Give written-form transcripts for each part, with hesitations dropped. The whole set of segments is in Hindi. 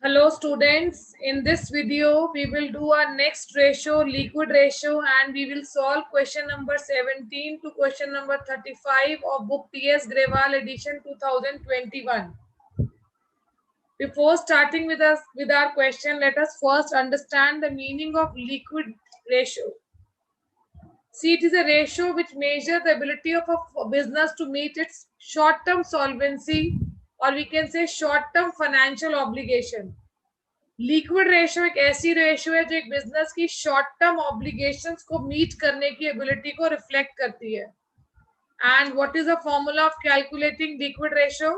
Hello students, in this video we will do our next ratio, liquid ratio, and we will solve question number 17 to question number 35 of book T.S. Grewal edition 2021. Before starting with our question, let us first understand the meaning of liquid ratio. See, it is a ratio which measures the ability of a business to meet its short-term solvency, or we can say short-term financial obligation. Liquid ratio एक ऐसी रेशियो है जो एक बिजनेस की शॉर्ट टर्म ऑब्लिगेशंस को मीट करने की एबिलिटी को रिफ्लेक्ट करती है. And what is the formula of calculating liquid ratio?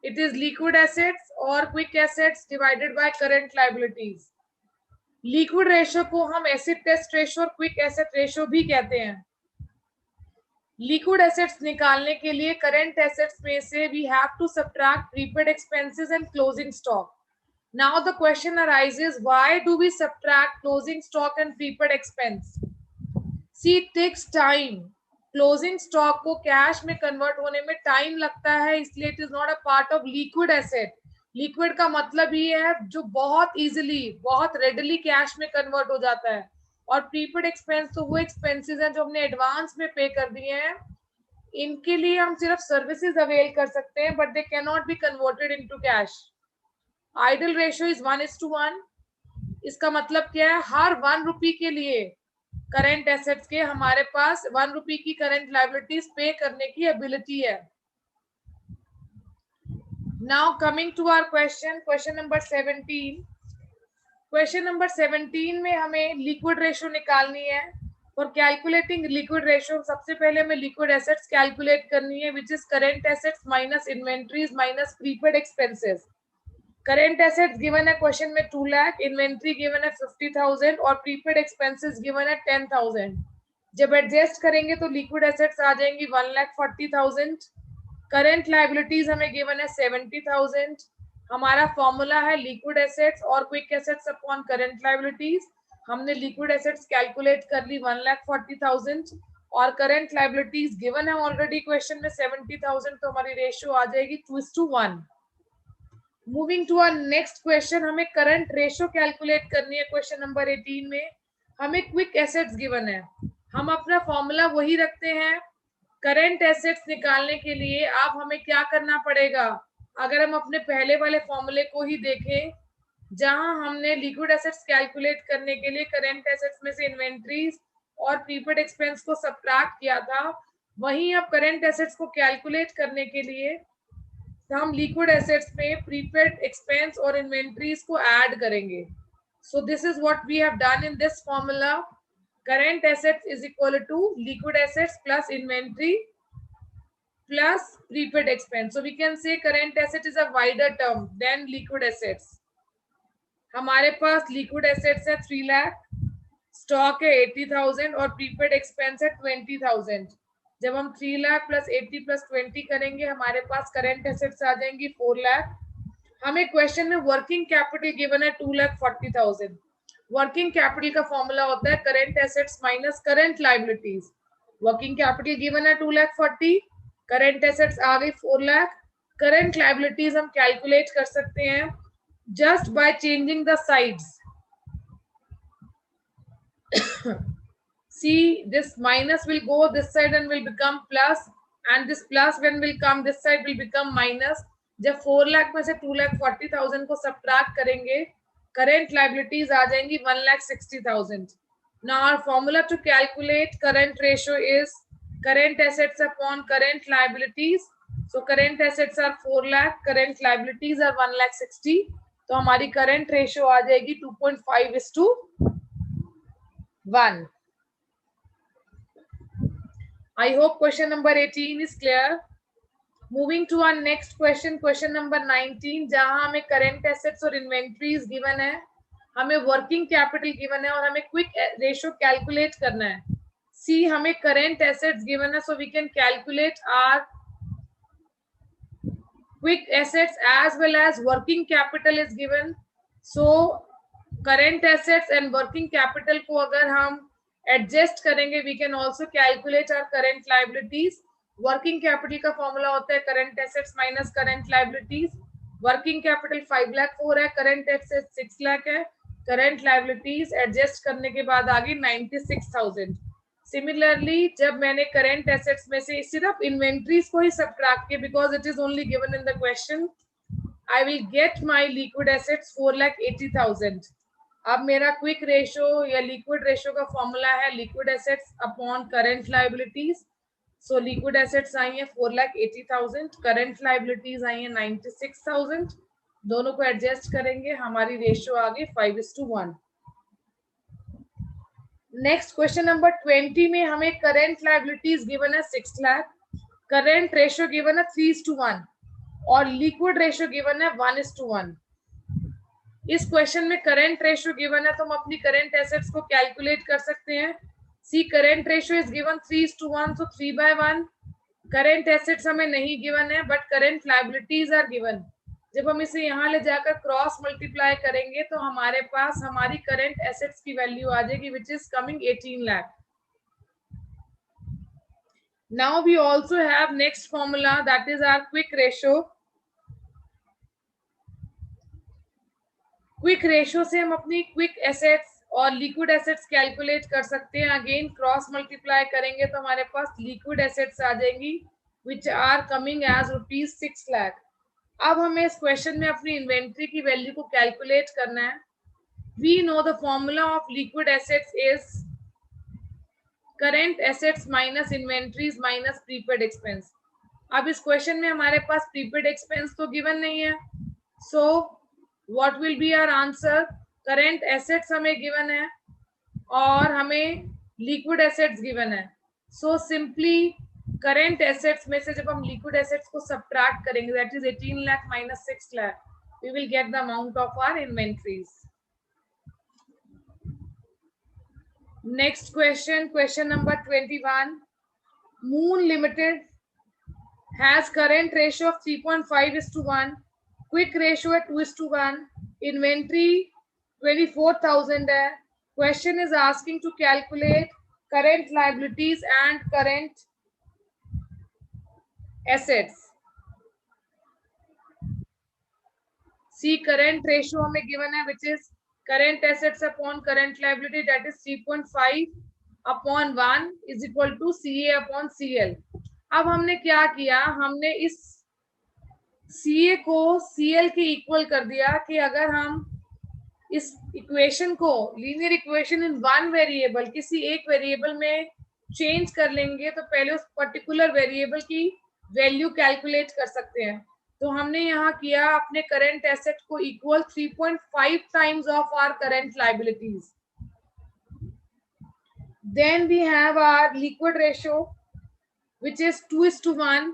It is liquid assets और quick assets divided by current liabilities. Liquid ratio को हम एसिड टेस्ट रेशियो और क्विक एसेट रेशियो भी कहते हैं. लिक्विड एसेट्स निकालने के लिए करंट एसेट्स में से we have to subtract prepaid expenses and closing stock. Now the question arises, why do we subtract closing stock and prepaid expense? See, it takes time. Closing stock को कैश में कन्वर्ट होने में टाइम लगता है, इसलिए it is not a part of liquid asset. Liquid का मतलब ये है जो बहुत इजीली, बहुत रेडिली कैश में कन्वर्ट हो जाता है. और प्रीपेड एक्सपेंस तो वो एक्सपेंसेस हैं जो हमने एडवांस में पे कर दिए हैं. इनके लिए हम सिर्फ सर्विसेज अवेल कर सकते हैं, but they can not be converted into cash. Ideal ratio is 1:1. इसका मतलब क्या है? हर 1 रुपी के लिए करंट एसेट्स के हमारे पास 1 रुपी की करंट लायबिलिटीज पे करने की एबिलिटी है. Now coming to our question number 17. Question number 17 में हमें लिक्विड रेशियो निकालनी है. फॉर कैलकुलेटिंग लिक्विड रेशियो सबसे पहले हमें लिक्विड एसेट्स कैलकुलेट करनी है, which is current assets minus inventories minus prepaid expenses. Current assets given है क्वेश्चन में 2 लाख, इन्वेंट्री गिवन है 50,000 और प्रीपेड एक्सपेंसेस गिवन है 10,000. जब एडजस्ट करेंगे तो लिक्विड एसेट्स आ जाएंगी 1,40,000. करंट लायबिलिटीज हमें गिवन है 70,000. हमारा फॉर्मूला है लिक्विड एसेट्स और quick assets upon current liabilities. हमने लिक्विड एसेट्स कैलकुलेट कर ली 1,40,000 और करंट लायबिलिटीज गिवन है ऑलरेडी क्वेश्चन में 70,000, तो हमारी रेशियो आ जाएगी 2:1. Moving to our next question, हमें करंट रेशियो कैलकुलेट करनी है. क्वेश्चन नंबर 18 में हमें क्विक एसेट्स गिवन है. हम अपना फॉर्मूला वही रखते हैं. करंट एसेट्स निकालने के लिए अब हमें क्या करना पड़ेगा? अगर हम अपने पहले वाले फॉर्मूले को ही देखें, जहां हमने लिक्विड एसेट्स कैलकुलेट करने के लिए करंट एसेट्स में से इन्वेंट्रीज और प्रीपेड एक्सपेंस को सब्ट्रैक्ट किया था, वहीं अब करंट एसेट्स को कैलकुलेट करने के लिए हम लिक्विड एसेट्स में प्रीपेड एक्सपेंस और इन्वेंट्रीज को ऐड करेंगे. So this is what we have done in this formula. Current assets is equal to liquid assets plus inventory plus prepaid expense. So we can say current asset is a wider term than liquid assets. हमारे पास लिक्विड एसेट्स है 3 लाख, स्टॉक है 80,000 और प्रीपेड एक्सपेंस है 20,000. जब हम 3 लाख प्लस 80 प्लस 20 करेंगे, हमारे पास करंट एसेट्स आ जाएंगी 4 लाख. हमें क्वेश्चन में वर्किंग कैपिटल गिवन है 2,40,000. वर्किंग कैपिटल का फॉर्मूला होता है current assets minus current liabilities. Working capital given है 2,40,000, करंट एसेट्स आ गई 4 लाख. करंट लायबिलिटीज हम कैलकुलेट कर सकते हैं just by changing the sides. See, this minus will go this side and will become plus, and this plus when will come this side will become minus. जब 4 लाख में से 2,40,000 को सब्ट्रैक्ट करेंगे, करंट लायबिलिटीज आ जाएंगी 1,60,000. Now our formula to calculate current ratio is current assets upon current liabilities. So current assets are 4 lakh, current liabilities are 1,60,000. तो हमारी करंट रेशियो आ जाएगी 2.5:1. I hope question number 18 is clear. Moving to our next question, question number 19, जहां हमें करंट एसेट्स और इन्वेंट्रीज गिवन है, हमें वर्किंग कैपिटल गिवन है और हमें क्विक रेशियो कैलकुलेट करना है. सी, हमें करंट एसेट्स गिवन है, so we can calculate our quick assets as well as working capital is given. So current assets and working capital को अगर हम adjust करेंगे, we can also calculate our current liabilities. working capital का formula होता है current assets minus current liabilities. Working capital 5 lakh 4 है, करंट एसेट 6 लाख है, करंट लाइबिलिटीज एडजस्ट करने के बाद आ गई 96,000। सिमिलरली जब मैंने करंट एसेट्स में से सिर्फ इन्वेंट्रीज को ही सबट्रैक्ट किया because it is only given in the question, I will get my liquid assets 4,80,000। अब मेरा क्विक रेशो या लिक्विड रेशो का फॉर्मूला है liquid assets upon current liabilities. So liquid assets I है 4,80,000, करंट लाइबिलिटीज आई है 96,000, दोनों को एडजस्ट करेंगे, हमारी रेशियो आ गई 5:1। नेक्स्ट क्वेश्चन नंबर 20 में हमें करंट लाइबिलिटीज गिवन है 6 लाख, करंट रेशियो गिवन है 3:1 और लिक्विड रेशियो गिवन है 1:1। इस क्वेश्चन में करंट रेशियो गिवन है तो हम अपनी करंट एसेट्स को कैलकुलेट कर सकते हैं। See current ratio is given 3:1, so 3/1। Current assets हमें नहीं गिवन है but current liabilities are given. जब हम इसे यहाँ ले जाकर क्रॉस मल्टीप्लाई करेंगे तो हमारे पास हमारी करंट एसेट्स की वैल्यू आ जाएगी which is coming 18 lakh. Now we also have next formula, that is our quick ratio। Quick ratio से हम अपनी क्विक एसेट्स और लिक्विड एसेट्स कैलकुलेट कर सकते हैं। अगेन क्रॉस मल्टीप्लाई करेंगे तो हमारे पास लिक्विड एसेट्स आ जाएंगी which are coming as ₹6 lakh. अब हमें इस क्वेश्चन में अपनी इन्वेंट्री की वैल्यू को कैलकुलेट करना है। We know the formula of liquid assets is current assets minus inventories minus prepaid expense. अब इस क्वेश्चन में हमारे पास प्रीपेड एक्सपेंस तो गिवन नहीं है, so what will be our answer? Current assets हमें गिवन है और हमें लिक्विड एसेट्स गिवन है। सो सिंपली करेंट एसेट्स में से जब हम लिक्विड एसेट्स को सबट्रैक्ट करेंगे that is 18 lakh minus 6 lakh, we will get the amount of our inventories. Next question, question number 21। Moon Limited has current ratio of 3.5:1, quick ratio at 2:1, inventory 24,000 है। Question is asking to calculate current liabilities and current assets। See current ratio हमें given है which is current assets upon current liability, that is 3.5/1 is equal to CA upon CL। अब हमने क्या किया, हमने इस CA को CL के इक्वल कर दिया कि अगर हम इस इक्वेशन को linear equation in one variable किसी एक वेरिएबल में चेंज कर लेंगे तो पहले उस पर्टिकुलर वेरिएबल की वैल्यू कैलकुलेट कर सकते हैं। तो हमने यहाँ किया अपने करंट एसेट को equal 3.5 times of our current liabilities. Then we have our liquid ratio which is 2:1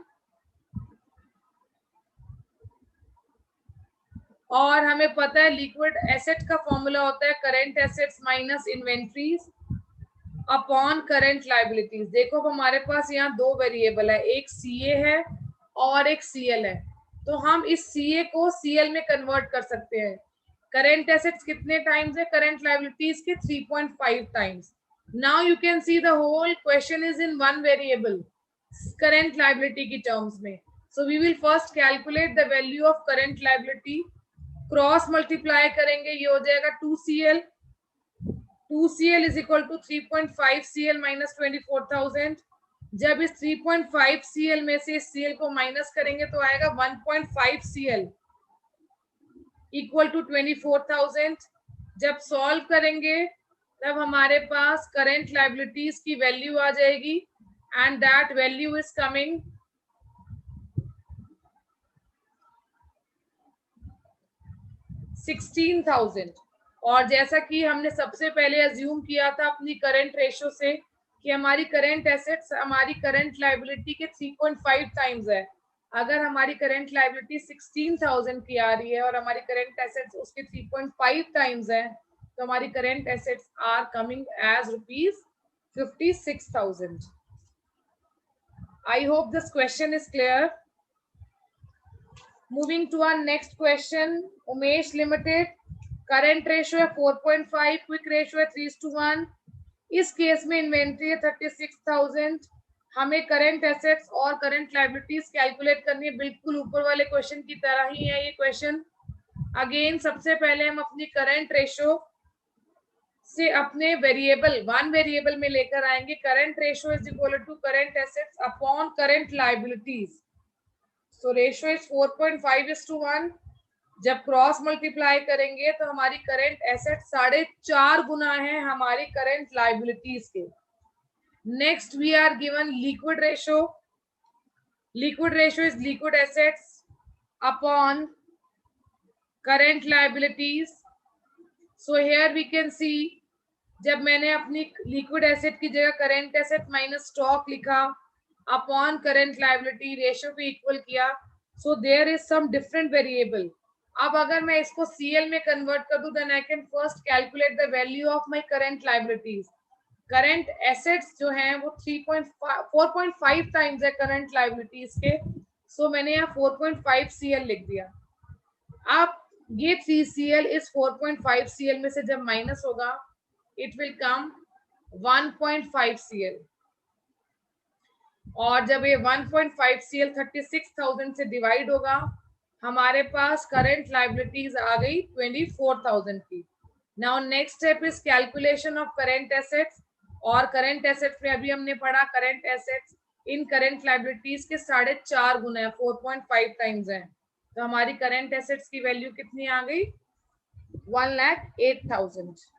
और हमें पता है लिक्विड एसेट का फॉर्मूला होता है current assets minus inventories upon current liabilities. देखो हमारे पास यहाँ दो वेरिएबल है, एक CA है और एक CL है, तो हम इस CA को CL में कन्वर्ट कर सकते हैं। करंट एसेट्स कितने टाइम्स है, करंट लाइबिलिटीज के 3.5 times. Now you can see the whole question is in one variable current liability की टर्म्स में। So we will first calculate the value of current liability, cross multiply करेंगे, ये हो जाएगा 2CL। 2CL is equal to 3.5 CL minus 24,000। जब इस 3.5 CL में से इस CL को माइनस करेंगे तो आएगा 1.5 CL इक्वल टू 24,000। जब सॉल्व करेंगे तब हमारे पास करंट लाइबिलिटीज की वैल्यू आ जाएगी and that value is coming 16,000। और जैसा कि हमने सबसे पहले अज्यूम किया था अपनी करंट रेशियो से कि हमारी करंट एसेट्स हमारी करंट लाइबिलिटी के 3.5 टाइम्स है। अगर हमारी करंट लाइबिलिटी 16,000 की आ रही है और हमारी करंट एसेट्स उसके 3.5 टाइम्स है तो हमारी current assets are coming as ₹56,000। I hope this question is clear. Moving to our next question, Umesh Limited, current ratio है 4.5, quick ratio है 3:1। इस केस में इन्वेंट्री है 36,000, हमें करंट एसेट्स और करंट लायबिलिटीज कैलकुलेट करनी है, बिल्कुल ऊपर वाले क्वेश्चन की तरह ही है ये क्वेश्चन। अगेन सबसे पहले हम अपनी करंट रेशो से अपने वेरिएबल वन वेरिएबल में लेकर आएंगे। Current ratio is equal to current assets upon current liabilities. So ratio is 4.5:1। जब क्रॉस मल्टीप्लाई करेंगे तो हमारी करंट एसेट 4.5 गुना है हमारी करंट लायबिलिटीज के। Next we are given liquid ratio. Liquid ratio is liquid assets upon current liabilities. So here we can see, जब मैंने अपनी लिक्विड एसेट की जगह करंट एसेट माइनस स्टॉक लिखा अपॉन करंट लायबिलिटी, रेशियो को इक्वल किया, so there is some different variable. अब अगर मैं इसको सीएल में कन्वर्ट कर दूं, then I can first calculate the value of my current liabilities. Current assets जो हैं वो 4.5 टाइम्स है करंट लायबिलिटीज के, सो मैंने यहाँ 4.5 सीएल लिख दिया। अब ये 3CL इस 4.5 CL में से जब माइनस होगा, इट विल कम 1.5 CL, और जब ये 1.5 CL 36,000 से डिवाइड होगा, हमारे पास करंट लायबिलिटीज आ गई 24,000 की। Now next step is calculation of current assets, और करंट एसेट्स में अभी हमने पढ़ा current assets in current liabilities के 4.5 गुना है, 4.5 टाइम्स है, तो हमारी करंट एसेट्स की वैल्यू कितनी आ गई? 1,08,000।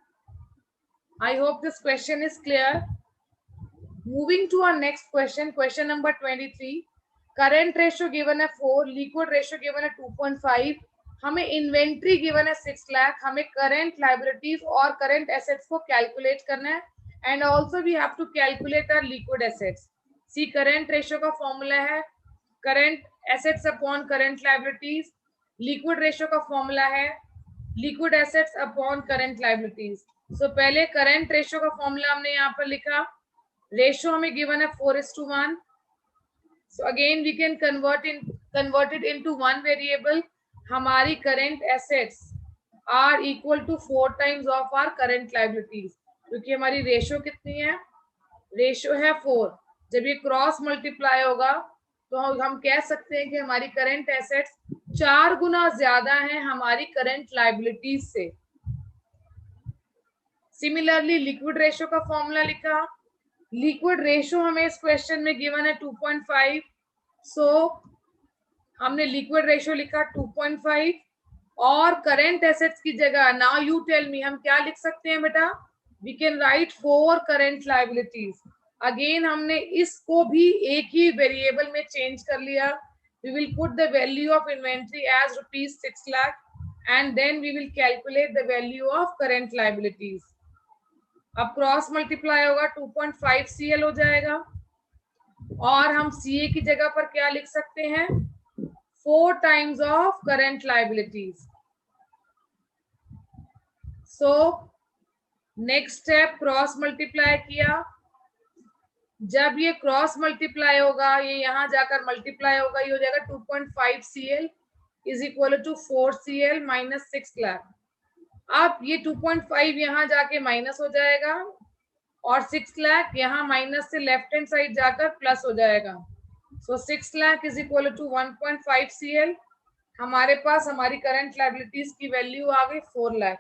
I hope this question is clear. Moving to our next question, question number 23. Current ratio given है 4, liquid ratio given है 2.5, हमें इन्वेंट्री गिवन है 6 लाख, हमें करंट लायबिलिटीज और करंट एसेट्स को कैलकुलेट करना है, and also we have to calculate our liquid assets. See current ratio का फॉर्मूला है current assets upon current liabilities, liquid ratio का फॉर्मूला है liquid assets upon current liabilities. So पहले करंट रेशियो का फॉर्मूला हमने यहाँ पर लिखा, रेशियो हमें गिवन है 4:1। So again we can convert it into one variable. हमारी current assets are equal to 4 times of our current liabilities, क्योंकि हमारी रेशियो कितनी है? रेशियो है 4। जब ये क्रॉस मल्टीप्लाई होगा तो हम कह सकते हैं कि हमारी करंट एसेट्स 4 गुना ज्यादा है हमारी करंट लायबिलिटीज से। सिमिलरली लिक्विड रेशियो का फॉर्मूला लिखा, लिक्विड रेशियो हमें इस क्वेश्चन में गिवन है 2.5, सो हमने लिक्विड रेशियो लिखा 2.5, और करंट एसेट्स की जगह नाउ यू टेल मी हम क्या लिख सकते हैं बेटा? We can write 4 current liabilities. Again हमने इसको भी एक ही वेरिएबल में चेंज कर लिया। We will put the value of inventory as ₹6 lakh, and then we will calculate the value of current liabilities. अब क्रॉस मल्टीप्लाई होगा 2.5 CL हो जाएगा, और हम CA की जगह पर क्या लिख सकते हैं? 4 times of current liabilities. So next step, cross multiply किया, जब ये क्रॉस मल्टीप्लाई होगा, ये यहाँ जाकर मल्टीप्लाई होगा, ये हो जाएगा 2.5 CL is equal to 4 CL minus 6 lakh. अब ये 2.5 यहाँ जाके माइनस हो जाएगा, और 6 लाख यहाँ माइनस से लेफ्ट हैंड साइड जाकर प्लस हो जाएगा। So 6 lakh is equal to 1.5 CL। हमारे पास हमारी करंट लायबिलिटीज की वैल्यू आ गई 4 लाख,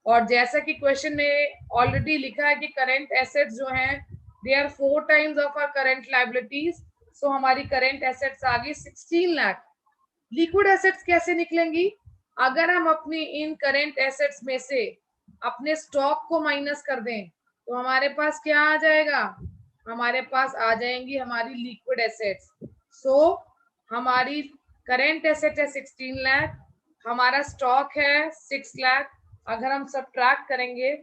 और जैसा कि क्वेश्चन में ऑलरेडी लिखा है कि करंट एसेट्स जो हैं they are 4 times of our current liabilities, so हमारी करंट एसेट्स आ गई 16 लाख। लिक्विड एसेट्स कैसे निकलेंगी? अगर हम अपनी इन करंट एसेट्स में से अपने स्टॉक को माइनस कर दें तो हमारे पास क्या आ जाएगा? हमारे पास आ जाएंगी हमारी लिक्विड एसेट्स। सो हमारी करंट एसेट है 16 लाख, हमारा स्टॉक है 6 लाख, अगर हम सब्ट्रैक्ट करेंगे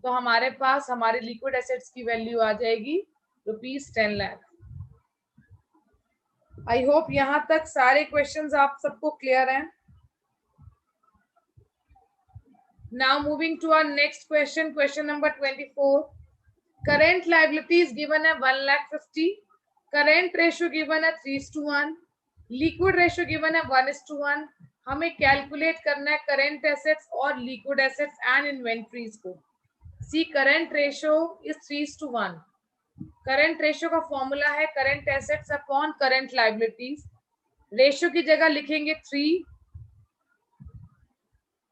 तो हमारे पास हमारे लिक्विड एसेट्स की वैल्यू आ जाएगी ₹10 लाख। आई होप यहां तक सारे क्वेश्चंस आप सबको क्लियर हैं। Now moving to our next question, question number 24. Current liabilities given है 1,50,000, current ratio given है 3:1, liquid ratio given है 1:1। हमें कैलकुलेट करना है करंट एसेट्स और लिक्विड एसेट्स एंड इन्वेंट्रीज को। See current ratio is 3:1, current ratio का फॉर्मूला है current assets upon current liabilities. Ratio की जगह लिखेंगे 3,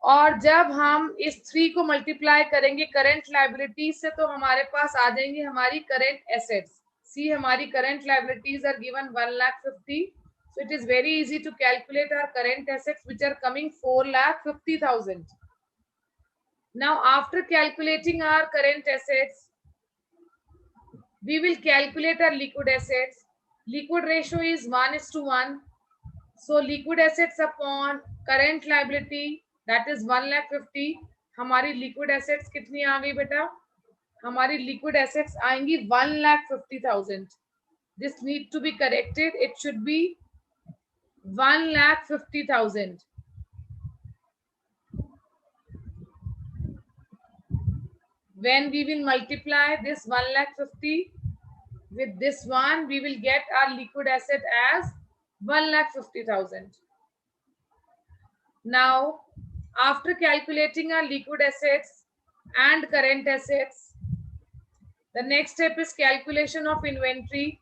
और जब हम इस 3 को मल्टीप्लाई करेंगे करंट लायबिलिटीज से तो हमारे पास आ जाएंगी हमारी करंट एसेट्स। सी हमारी current liabilities are given 1,50,000, so it is very easy to calculate our current assets which are coming 4,50,000. Now after calculating our current assets, we will calculate our liquid assets. Liquid ratio is 1:1. So liquid assets upon current liability, that is 1,50,000. हमारी liquid assets कितनी आ गई बेटा? हमारी liquid assets आएंगी 1,50,000. This need to be corrected. It should be 1,50,000. When we will multiply this 1,50,000 with this one, we will get our liquid asset as 1,50,000. Now, after calculating our liquid assets and current assets, the next step is calculation of inventory,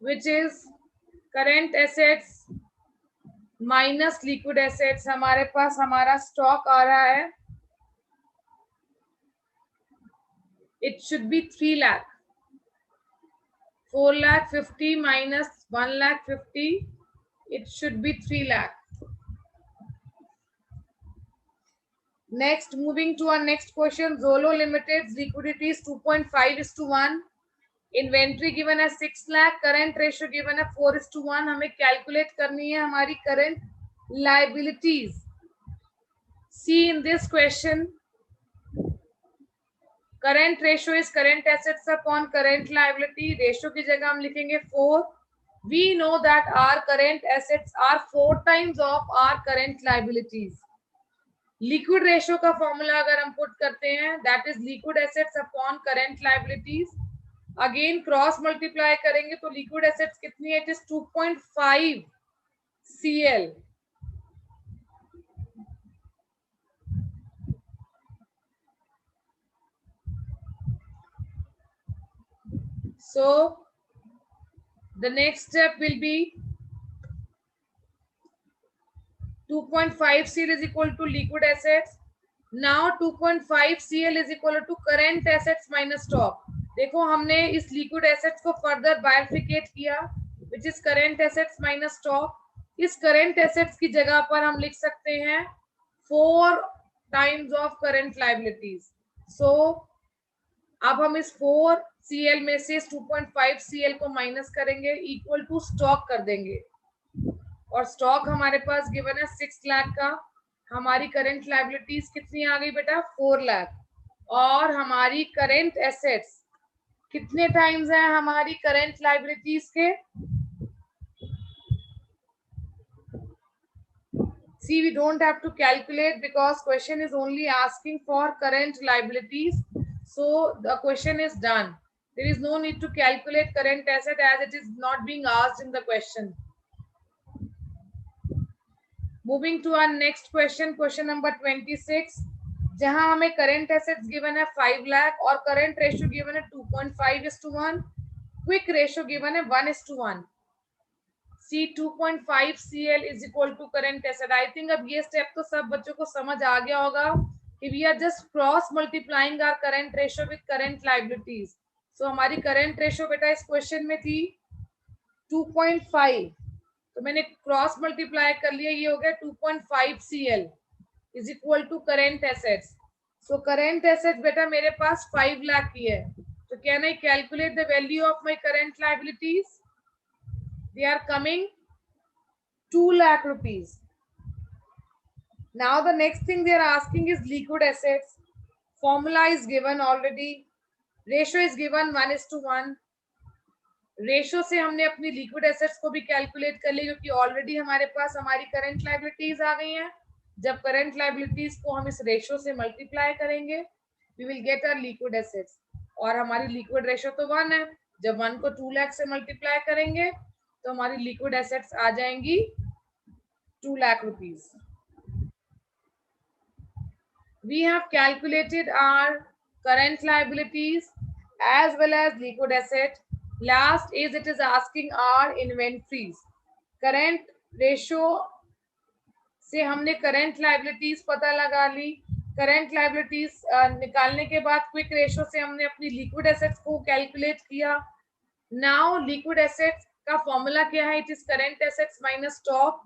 which is current assets minus liquid assets. हमारे पास हमारा स्टॉक आ रहा है, it should be 3 lakh. 4,50,000 minus 1,50,000, it should be 3 lakh. Next, moving to our next question, Zolo Limited's liquidity is 2.5:1. Inventory given as 6 lakh, current ratio given as 4:1. हमें calculate करनी है हमारी current liabilities. See in this question, current ratio is current assets upon current liability. Ratio की जगह हम लिखेंगे 4. We know that our current assets are 4 times of our current liabilities. Liquid ratio का फॉर्मूला अगर हम पुट करते हैं, that is liquid assets upon current liabilities. Again cross multiply करेंगे तो लिक्विड एसेट्स कितनी है? It is 2.5 CL. So the next step will be 2.5 CL is equal to liquid assets. Now 2.5 CL is equal to current assets minus stock. देखो हमने इस liquid assets को further bifurcate किया, which is current assets minus stock. इस current assets की जगह पर हम लिख सकते हैं 4 times of current liabilities. So अब हम इस 4 CL में से 2.5 CL को माइनस करेंगे, इक्वल टू स्टॉक कर देंगे, और स्टॉक हमारे पास गिवन है 6 लाख का। हमारी करंट लायबिलिटीज कितनी आ गई बेटा? 4 लाख। और हमारी करंट एसेट्स कितने टाइम्स है हमारी करंट लायबिलिटीज के? See, we don't have to calculate because question is only asking for current liabilities. So the question is done. There is no need to calculate current asset as it is not being asked in the question. Moving to our next question, question number 26, जहां हमें करंट एसेट्स गिवन है 5 लाख और करंट रेशियो गिवन है 2.5:1, क्विक रेशियो गिवन है 1:1. C 2.5 CL is equal to current asset. I think अब ये स्टेप तो सब बच्चों को समझ आ गया होगा कि we are just cross multiplying our current ratio with current liabilities. So हमारी current ratio बेटा इस क्वेश्चन में थी 2.5, तो मैंने क्रॉस मल्टीप्लाई कर लिया, ये हो गया 2.5 CL is equal to current assets. So current assets बेटा मेरे पास 5 लाख की है, तो can I calculate the value of my current liabilities? They are coming 2 lakh rupees. Now the next thing they are asking is liquid assets. Formula is given already. Ratio is given 1:1. Ratio से हमने अपनी लिक्विड एसेट्स को भी कैलकुलेट कर ली, क्योंकि ऑलरेडी हमारे पास हमारी करंट लायबिलिटीज आ गई हैं. जब करंट लायबिलिटीज को हम इस रेशियो से मल्टीप्लाई करेंगे, we will get our liquid assets. और हमारी लिक्विड रेशियो तो 1 है. जब 1 को 2 लाख से मल्टीप्लाई करेंगे तो हमारी लिक्विड एसेट्स आ जाएंगी 2 lakh rupees. We have calculated our current liabilities as well as liquid asset. Last is it is asking our inventories. Current ratio से हमने करंट लाइबिलिटीज पता लगा ली. करंट लाइबिलिटीज निकालने के बाद क्विक रेशो से हमने अपनी लिक्विड एसेट्स को कैलकुलेट किया. नाउ लिक्विड एसेट्स का फॉर्मूला क्या है? It is current assets minus stock.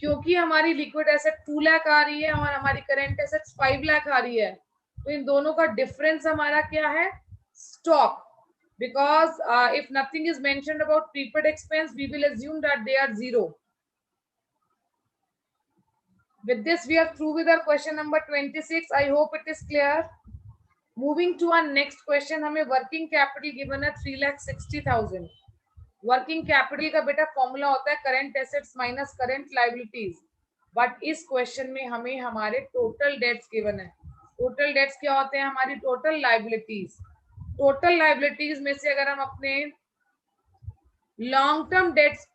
क्योंकि हमारी लिक्विड एसेट 2 लाख आ रही है और हमारी करंट एसेट्स 5 लाख आ रही है, तो इन दोनों का डिफरेंस हमारा क्या है? Stock. Because if nothing is mentioned about prepaid expense, we will assume that they are zero. With this, we are through with our question number 26. I hope it is clear. Moving to our next question, हमें working capital given है 3,60,000. वर्किंग कैपिटल का बेटा फॉर्मूला होता है current assets minus current liabilities. But इस क्वेश्चन में हमें हमारे टोटल डेट्स गिवन है. टोटल डेट्स क्या होते हैं? हमारी टोटल लाइबिलिटीज. टोटल लाइबिलिटीज में से अगर हम अपने लॉन्ग टर्म डेट्स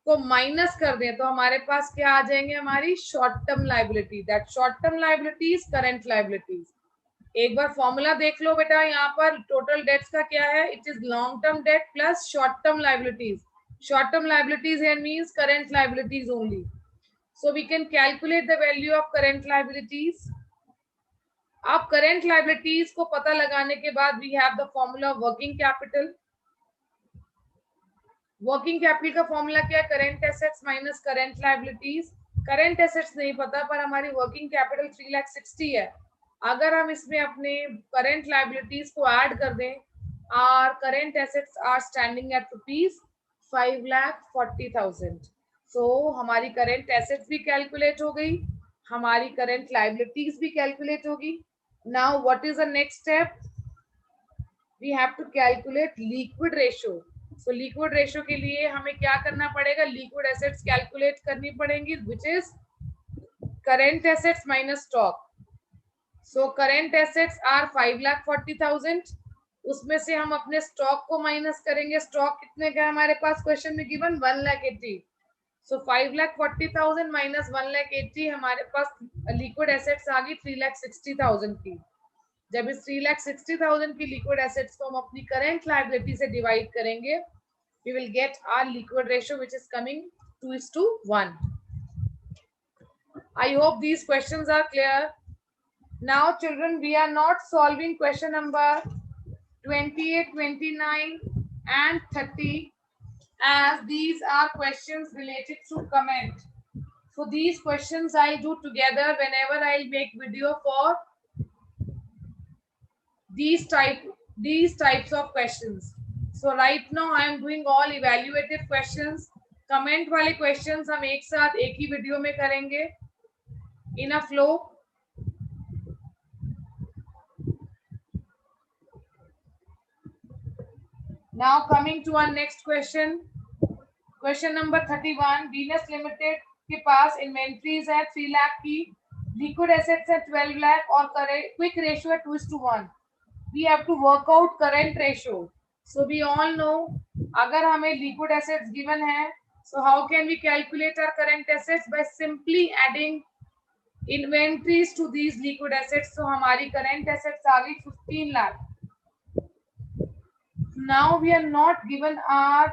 को माइनस कर दें तो हमारे पास क्या आ जाएंगे? हमारी short term liability. That short term liabilities current liabilities. एक बार फॉर्मूला देख लो बेटा. यहाँ पर टोटल डेट्स का क्या है? It is long term debt plus short term liabilities. Short term liabilities here means current liabilities only. So we can calculate the value of current liabilities. अब current liabilities को पता लगाने के बाद we have the formula of working capital. Working capital का फॉर्मूला क्या है? Current assets minus current liabilities. Current assets नहीं पता पर हमारी वर्किंग कैपिटल 3,60,000 है. अगर हम इसमें अपने करंट लाइबिलिटीज को ऐड कर दें, our current assets are standing at ₹5,40,000. So हमारी करंट एसेट्स भी कैलकुलेट हो गई, हमारी करंट लाइबिलिटीज भी कैलकुलेट होगी. Now what is the next step? We have to calculate liquid ratio. So liquid ratio के लिए हमें क्या करना पड़ेगा? लिक्विड एसेट्स कैलकुलेट करनी पड़ेंगी, which is current assets minus stock. So current assets are 5,40,000. उसमें से हम अपने स्टॉक को माइनस करेंगे. स्टॉक कितने का है हमारे पास? क्वेश्चन में गिवन 1,80,000. सो 5,40,000 माइनस 1,80,000, हमारे पास लिक्विड एसेट्स आ गई 3,60,000 की. जब इस 3,60,000 की लिक्विड एसेट्स को हम अपनी करंट लाइबिलिटी से डिवाइड करेंगे, we will get our liquid ratio which is coming 2:1. I hope these questions are clear. Now children, we are not solving question number 28, 29 and 30 as these are questions related to comment. So these questions I'll do together whenever I'll make video for these types of questions. So right now I am doing all evaluative questions. Comment वाले questions हम एक साथ एक ही वीडियो में करेंगे in a flow. Now coming to our next question. Question number 31. Venus Limited के पास inventories है 3 लाख की, liquid assets है 12 लाख और quick ratio है 2:1. We have to work out current ratio. So we all know अगर हमें liquid assets given है, so how can we calculate our current assets? By simply adding inventories to these liquid assets. So हमारी current assets आ गई 15 lakh. Now we are not given our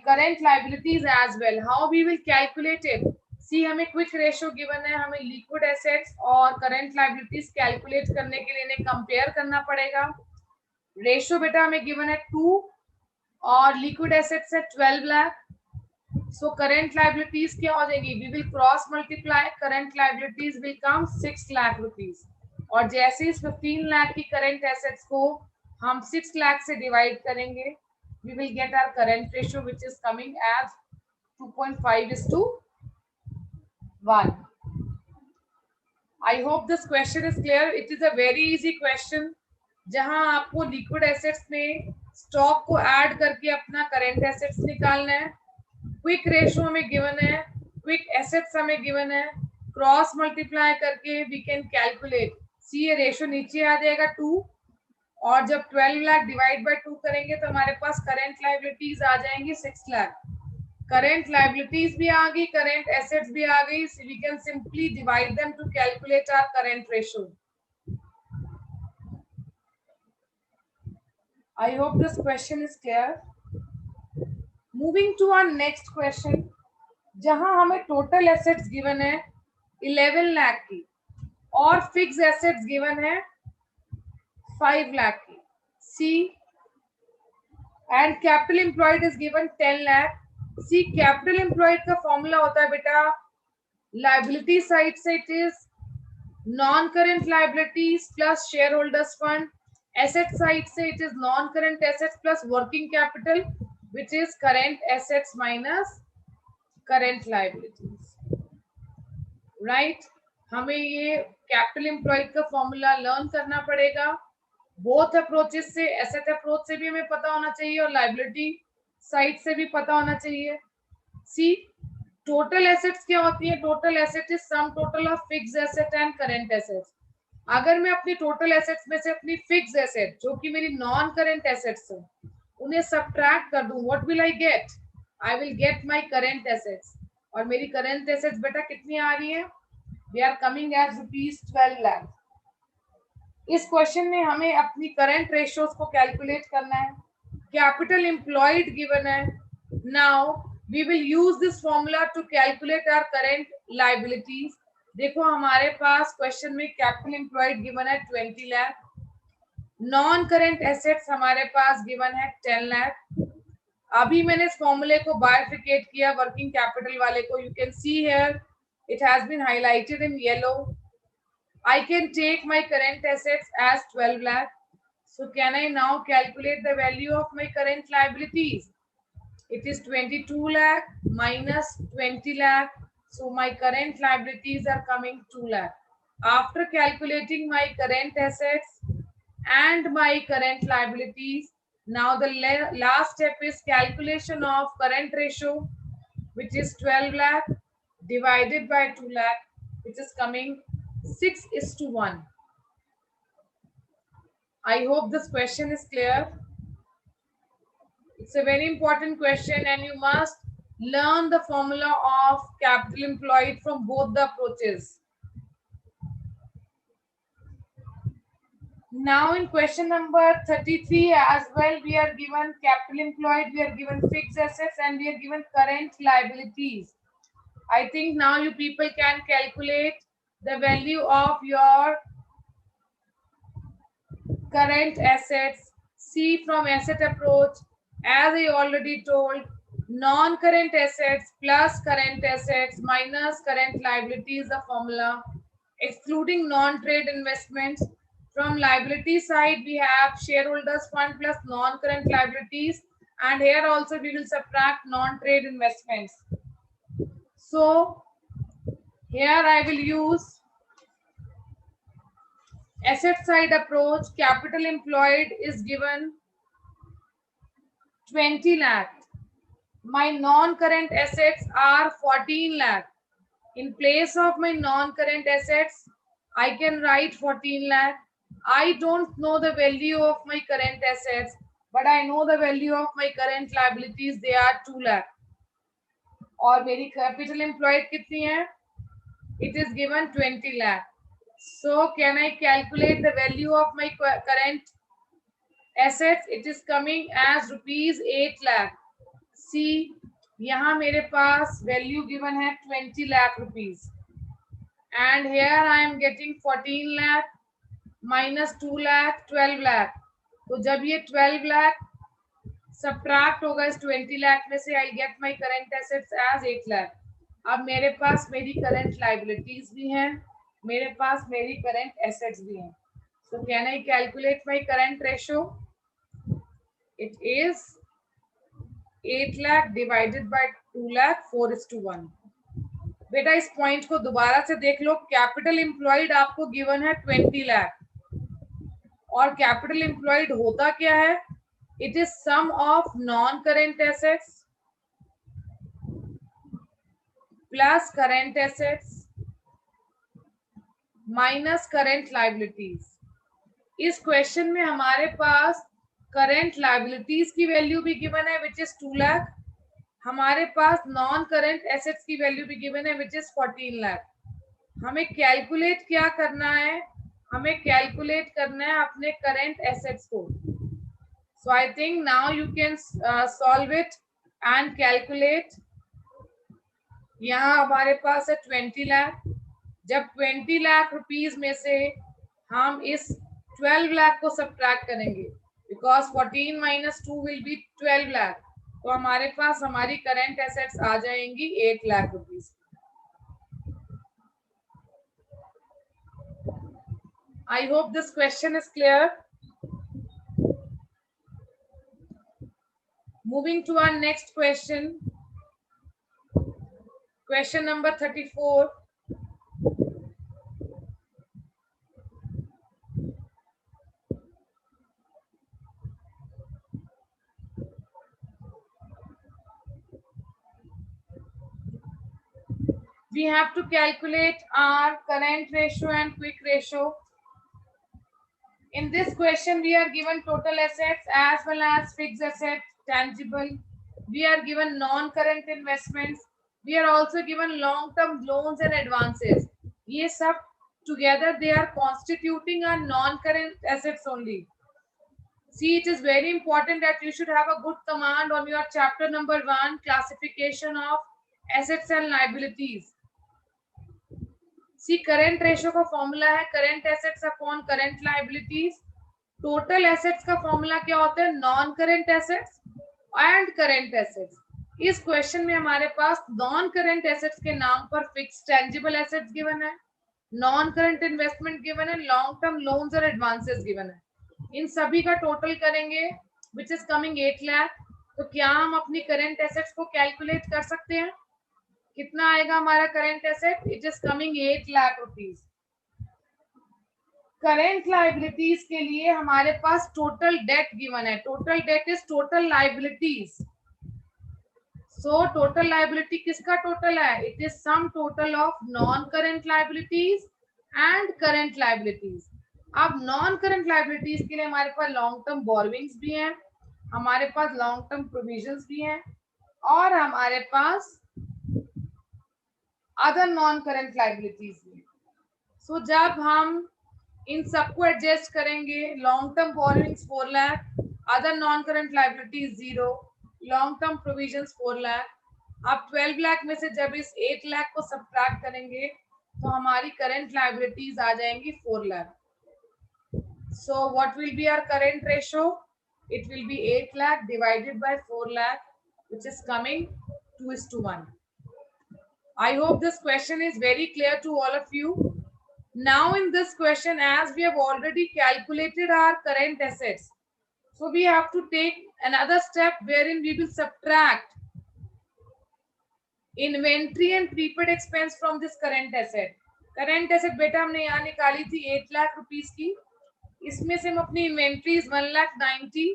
current liabilities as well. How we will calculate it? सी हमें क्विक रेशियो गिवन है, हमें लिक्विड एसेट्स और करंट लाइबिलिटीज कैलकुलेट करने के लिए इन्हें कंपेयर करना पड़ेगा. रेशियो बेटा हमें गिवन है 2 और लिक्विड एसेट्स है 12 लाख. सो करंट लाइबिलिटीज क्या हो जाएगी? We will cross multiply. Current liabilities will come 6 lakh rupees और जैसे इस 15 लाख की करंट एसेट्स को हम 6 लाख से डिवाइड करेंगे, we will get our current ratio which is coming as 2.5:1. I hope this question is clear. It is a very easy question जहां आपको लिक्विड एसेट्स में स्टॉक को ऐड करके अपना करंट एसेट्स निकालना है. क्विक रेशियो हमें गिवन है, क्विक एसेट्स हमें गिवन है, क्रॉस मल्टीप्लाई करके वी कैन कैलकुलेट. सी ये रेशियो नीचे आ जाएगा 2 और जब 12 लाख डिवाइड बाय 2 करेंगे तो हमारे पास करंट लाइबिलिटीज आ जाएंगी 6 लाख. करंट लाइबिलिटीज भी आ गई, करंट एसेट्स भी आ गई. We can simply divide them to calculate our current ratio. I hope this question is clear. Moving to our next question, जहां हमें टोटल एसेट्स गिवन है 11 लाख की और फिक्स एसेट्स गिवन है 5 लाख की. See and capital employed is given 10 lakh. See capital employed का फॉर्मूला होता है बेटा, लाइबिलिटी साइड से it is non current liabilities plus shareholders fund. Asset side से it is non current assets plus working capital which is current assets minus current liabilities. right? हमें ये कैपिटल एम्प्लॉयड का फॉर्मूला लर्न करना पड़ेगा. बोथ अप्रोचेस से, एसेट अप्रोच से भी हमें पता होना चाहिए और लाइबिलिटी साइड से भी पता होना चाहिए. सी टोटल एसेट्स क्या होती है? Total asset is sum total of fix asset and current assets. अगर मैं अपनी टोटल एसेट्स में से अपनी फिक्स एसेट जो कि मेरी नॉन करेंट एसेट्स है उन्हें सब्ट्रैक्ट कर दूं, what will I get? I will get my current assets. और मेरी करेंट एसेट्स बेटा कितनी आ रही है? दे आर कमिंग एज ₹12 लाख. इस क्वेश्चन में हमें अपनी करंट रेशियोज को कैलकुलेट करना है. कैपिटल एम्प्लॉयड गिवन है. Now we will use this formula to calculate our current liabilities. देखो हमारे पास क्वेश्चन में कैपिटल एम्प्लॉयड गिवन है 20 लाख. नॉन करेंट एसेट्स हमारे पास गिवन है 10 लाख. अभी मैंने इस फॉर्मूले को बाइफिकेट किया वर्किंग कैपिटल वाले को. You can see here it has been highlighted in yellow. I can take my current assets as 12 lakh. So can I now calculate the value of my current liabilities? It is 22 lakh minus 20 lakh. So my current liabilities are coming 2 lakh. After calculating my current assets and my current liabilities, now the last step is calculation of current ratio, which is 12 lakh divided by 2 lakh, which is coming 6:1. I hope this question is clear. It's a very important question and you must learn the formula of capital employed from both the approaches. Now in question number 33 as well, we are given capital employed, we are given fixed assets and we are given current liabilities. I think now you people can calculate the value of your current assets. See from asset approach, as I already told, non-current assets plus current assets minus current liabilities is the formula, excluding non-trade investments. From liability side we have shareholders fund plus non-current liabilities, and here also we will subtract non-trade investments. So here I will use asset side approach. Capital employed is given 20 lakh. My non-current assets are 14 lakh. In place of my non-current assets, I can write 14 lakh. I don't know the value of my current assets, but I know the value of my current liabilities. They are 2 lakh. और मेरी capital employed कितनी है? It is given 20 lakh. So can I calculate the value of my current assets? It is coming as ₹8 lakh. See, यहाँ मेरे पास value given है 20 lakh rupees, and here I am getting 14 lakh minus 2 lakh 12 lakh. तो जब ये 12 lakh subtract होगा इस 20 lakh में से, I get my current assets as 8 lakh. अब मेरे पास मेरी current liabilities भी हैं, मेरे पास मेरी current assets भी हैं. So can I calculate my current ratio? It is 8 lakh divided by 2 lakh, 4:1. बेटा इस पॉइंट को दोबारा से देख लो. कैपिटल एम्प्लॉयड आपको गिवन है 20 लाख और कैपिटल एम्प्लॉयड होता क्या है? It is sum of non current assets plus current assets minus current liabilities. इस क्वेश्चन में हमारे पास करेंट लायबिलिटीज की वैल्यू भी गिवन है विच इज 2 लाख. हमारे पास नॉन करेंट एसेट्स की वैल्यू भी गिवन है विच इज 14 लाख. हमें कैलकुलेट क्या करना है? हमें कैलकुलेट करना है अपने करेंट एसेट्स को. So I think now you can solve it and calculate. यहाँ हमारे पास है 20 लाख. जब 20 लाख रुपीस में से हम इस 12 लाख को सब्ट्रैक्ट करेंगे, because 14 minus 2 will be 12 lakh, तो हमारे पास हमारी करंट एसेट्स आ जाएंगी 8 lakh rupees. I hope this question is clear. Moving to our next question. Question number 34. We have to calculate our current ratio and quick ratio. In this question, we are given total assets as well as fixed assets, tangible. We are given non-current investments. We are also given long-term loans and advances. ये सब together they are constituting our non-current assets only. See, it is very important that you should have a good command on your chapter number 1, classification of assets and liabilities. See, current ratio का फॉर्मूला है current assets upon current liabilities. Total assets का फॉर्मूला क्या होता है? Non current assets and current assets. इस क्वेश्चन में हमारे पास नॉन करेंट एसेट्स के नाम पर फिक्स टेंजिबल एसेट्स गिवन है, नॉन करेंट इन्वेस्टमेंट गिवन है, लॉन्ग टर्म लोन्स और एडवांसेस गिवन है. इन सभी का टोटल करेंगे विच इज कमिंग 8 लाख. तो क्या हम अपनी करेंट एसेट्स को कैलकुलेट कर सकते हैं? कितना आएगा हमारा current asset? It is coming 8 lakh rupees. Current liabilities के लिए हमारे पास टोटल डेट गिवन है. Total date is total liabilities. So total liability किसका टोटल है? It is sum total of non current liabilities and current liabilities. अब नॉन करेंट लाइबिलिटीज के लिए हमारे पास लॉन्ग टर्म बोरोविंग्स भी हैं, हमारे पास लॉन्ग टर्म प्रोविजंस भी हैं और हमारे पास अदर नॉन करेंट लाइबिलिटीज भी. सो जब हम इन सबको एडजस्ट करेंगे, long term borrowings 4 lakh, other non current liabilities 0, long term provisions 4 lakh. अब 12 लाख में से जब इस 8 लाख को सब्ट्रैक्ट करेंगे तो हमारी करंट लाइबिलिटीज आ जाएंगी 4 lakh. So what will be our current ratio? It will be 8 lakh divided by 4 lakh which is coming 2:1. I hope this question is very clear to all of you. Now in this question, as we have already calculated our current assets, so we have to take another step wherein we will subtract inventory and prepaid expense from this current asset. Current asset बेटा हमने यहाँ निकाली थी 8 लाख रुपीस की. इसमें से हम अपनी इन्वेंट्रीज 1,90,000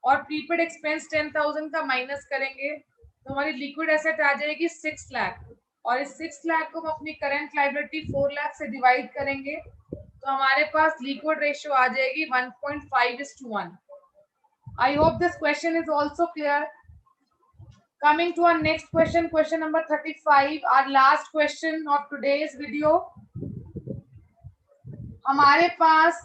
और प्रीपेड एक्सपेंस 10,000 का माइनस करेंगे तो हमारी लिक्विड एसेट आ जाएगी 6 लाख. और इस 6 लाख को हम अपनी करंट लाइबिलिटी 4 लाख से डिवाइड करेंगे तो हमारे पास लिक्विड रेशियो आ जाएगी 1.5:1. I hope this question is also clear. Coming to our next question, question number 35, our last question of today's video. हमारे पास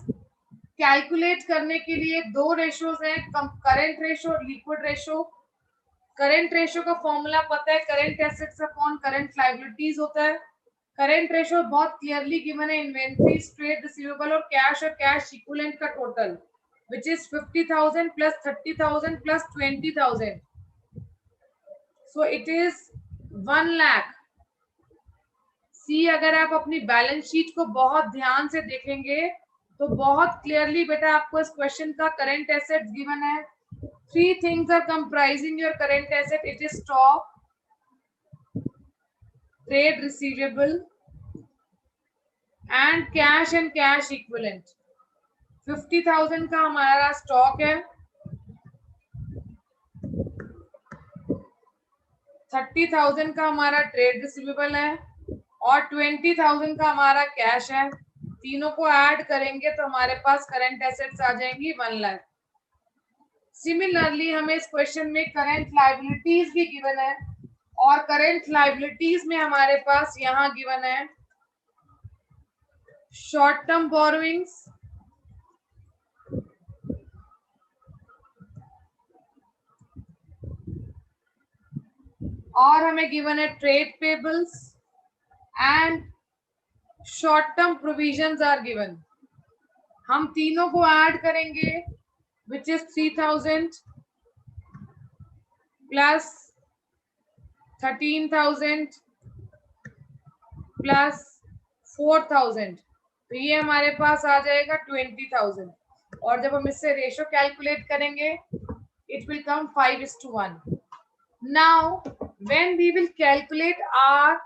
कैलकुलेट करने के लिए दो रेशियोज हैं, करंट रेशियो और लिक्विड रेशियो. करंट रेशियो का फॉर्मूला पता है, current assets upon current liabilities होता है. करंट रेशियो बहुत क्लियरली गिवन है, इन्वेंट्रीज, ट्रेड रिसीवेबल और कैश इक्विवेलेंट का total which is 50,000 plus 30,000 plus 20,000. So it is 1 lakh. See, अगर आप अपनी बैलेंस शीट को बहुत ध्यान से देखेंगे तो बहुत क्लियरली बेटा आपको इस क्वेश्चन का करंट एसेट्स गिवन है. 3 things are comprising your current asset. It is stock, trade receivable and cash equivalent. 50,000 का हमारा स्टॉक है, 30,000 का हमारा ट्रेड रिसीवेबल है और 20,000 का हमारा कैश है. तीनों को ऐड करेंगे तो हमारे पास करंट एसेट्स आ जाएंगी 1 लाख. सिमिलरली हमें इस क्वेश्चन में करंट लाइबिलिटीज भी गिवन है और करंट लाइबिलिटीज में हमारे पास यहाँ गिवन है शॉर्ट टर्म बोरोइंग्स, और हमें गिवन है trade payables and short term provisions are given. हम तीनों को ऐड करेंगे विच इज 3000 प्लस 13,000 प्लस 4,000, तो ये हमारे पास आ जाएगा 20,000। और जब हम इससे रेशो कैलकुलेट करेंगे it will come 5:1। Now when we will calculate our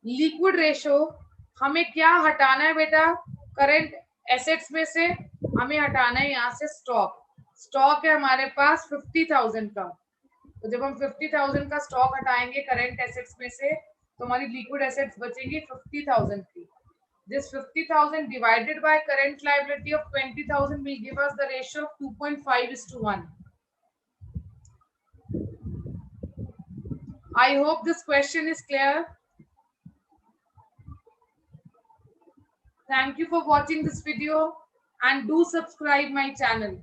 liquid ratio, हमें क्या हटाना है बेटा? करंट एसेट्स में से हमें हटाना है यहाँ से स्टॉक। स्टॉक है हमारे पास 50,000 का, तो जब हम 50,000 का स्टॉक हटाएंगे करंट एसेट्स में से तो हमारी लिक्विड एसेट्स बचेंगी 50,000 की। This 50,000 divided by current liability of 20,000 will give us the ratio of 2.5:1. I hope this question is clear. Thank you for watching this video and do subscribe my channel.